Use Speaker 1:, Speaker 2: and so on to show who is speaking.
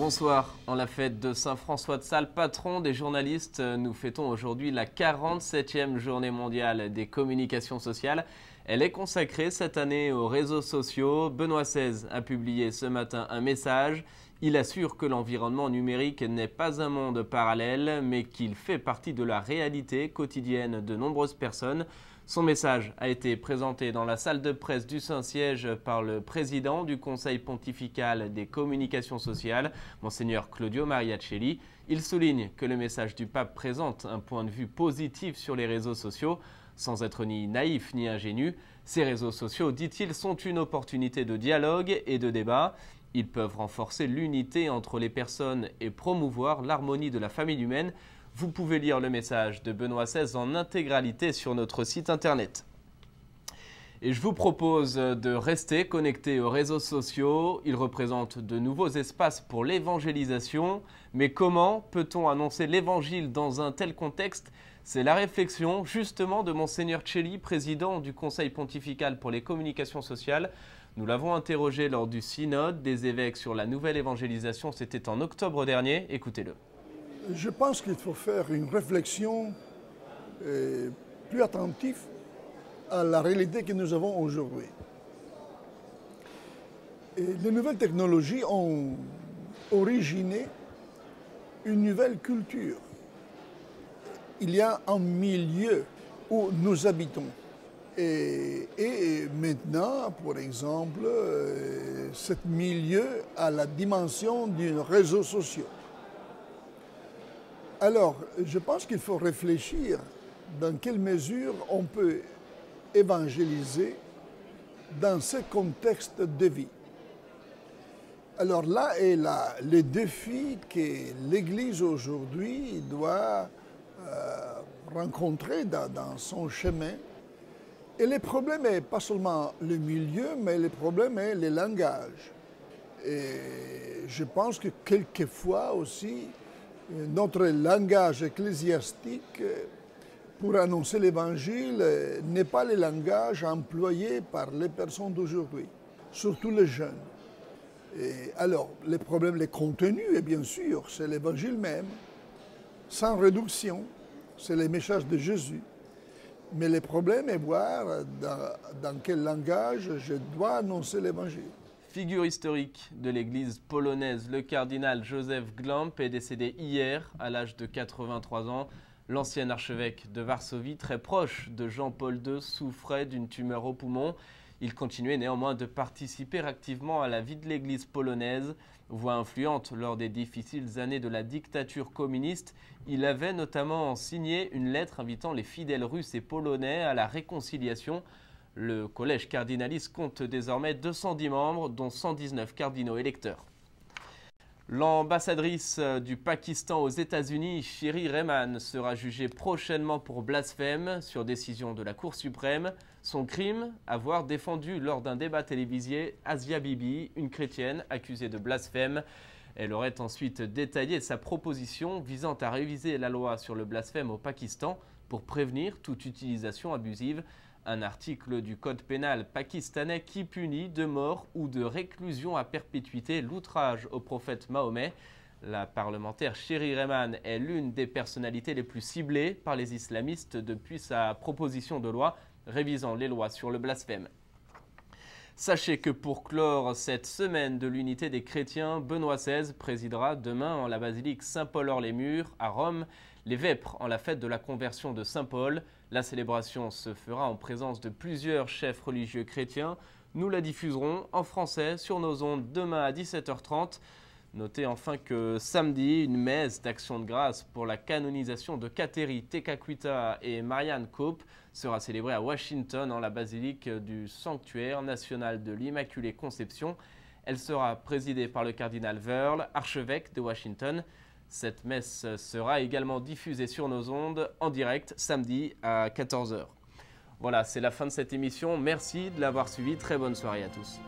Speaker 1: Bonsoir. En la fête de Saint-François de Sales, patron des journalistes, nous fêtons aujourd'hui la 47e journée mondiale des communications sociales. Elle est consacrée cette année aux réseaux sociaux. Benoît XVI a publié ce matin un message. Il assure que l'environnement numérique n'est pas un monde parallèle, mais qu'il fait partie de la réalité quotidienne de nombreuses personnes. Son message a été présenté dans la salle de presse du Saint-Siège par le président du Conseil pontifical des communications sociales, Monseigneur Claudio Mariacelli. Il souligne que le message du pape présente un point de vue positif sur les réseaux sociaux. Sans être ni naïf ni ingénu, ces réseaux sociaux, dit-il, sont une opportunité de dialogue et de débat. Ils peuvent renforcer l'unité entre les personnes et promouvoir l'harmonie de la famille humaine. Vous pouvez lire le message de Benoît XVI en intégralité sur notre site internet. Et je vous propose de rester connecté aux réseaux sociaux. Ils représentent de nouveaux espaces pour l'évangélisation. Mais comment peut-on annoncer l'évangile dans un tel contexte ? C'est la réflexion justement de Monseigneur Celli, président du Conseil pontifical pour les communications sociales. Nous l'avons interrogé lors du synode des évêques sur la nouvelle évangélisation. C'était en octobre dernier. Écoutez-le.
Speaker 2: Je pense qu'il faut faire une réflexion plus attentive à la réalité que nous avons aujourd'hui. Les nouvelles technologies ont originé une nouvelle culture. Il y a un milieu où nous habitons. Et maintenant, par exemple, ce milieu a la dimension d'un réseau social. Alors, je pense qu'il faut réfléchir dans quelle mesure on peut évangéliser dans ce contexte de vie. Alors là est le défi que l'Église aujourd'hui doit rencontrer dans son chemin. Et le problème n'est pas seulement le milieu, mais le problème est le langage. Et je pense que quelquefois aussi, notre langage ecclésiastique pour annoncer l'Évangile n'est pas le langage employé par les personnes d'aujourd'hui, surtout les jeunes. Et alors, le problème, le contenu, et bien sûr, c'est l'Évangile même, sans réduction, c'est le message de Jésus. Mais le problème est voir dans quel langage je dois annoncer l'Évangile.
Speaker 1: Figure historique de l'église polonaise, le cardinal Joseph Glamp est décédé hier à l'âge de 83 ans. L'ancien archevêque de Varsovie, très proche de Jean-Paul II, souffrait d'une tumeur au poumon. Il continuait néanmoins de participer activement à la vie de l'église polonaise. Voix influente lors des difficiles années de la dictature communiste, il avait notamment signé une lettre invitant les fidèles russes et polonais à la réconciliation. Le collège cardinaliste compte désormais 210 membres, dont 119 cardinaux électeurs. L'ambassadrice du Pakistan aux États-Unis, Shiri Rehman, sera jugée prochainement pour blasphème sur décision de la Cour suprême. Son crime, avoir défendu lors d'un débat télévisé Asia Bibi, une chrétienne accusée de blasphème. Elle aurait ensuite détaillé sa proposition visant à réviser la loi sur le blasphème au Pakistan pour prévenir toute utilisation abusive. Un article du code pénal pakistanais qui punit de mort ou de réclusion à perpétuité l'outrage au prophète Mahomet. La parlementaire Shiri Rehman est l'une des personnalités les plus ciblées par les islamistes depuis sa proposition de loi révisant les lois sur le blasphème. Sachez que pour clore cette semaine de l'unité des chrétiens, Benoît XVI présidera demain en la basilique Saint-Paul-Hors-les-Murs à Rome les Vêpres en la fête de la conversion de Saint-Paul. La célébration se fera en présence de plusieurs chefs religieux chrétiens. Nous la diffuserons en français sur nos ondes demain à 17h30. Notez enfin que samedi, une messe d'action de grâce pour la canonisation de Kateri Tekakwitha et Marianne Cope sera célébrée à Washington en la basilique du Sanctuaire national de l'Immaculée Conception. Elle sera présidée par le cardinal Verle, archevêque de Washington. Cette messe sera également diffusée sur nos ondes en direct samedi à 14h. Voilà, c'est la fin de cette émission. Merci de l'avoir suivi. Très bonne soirée à tous.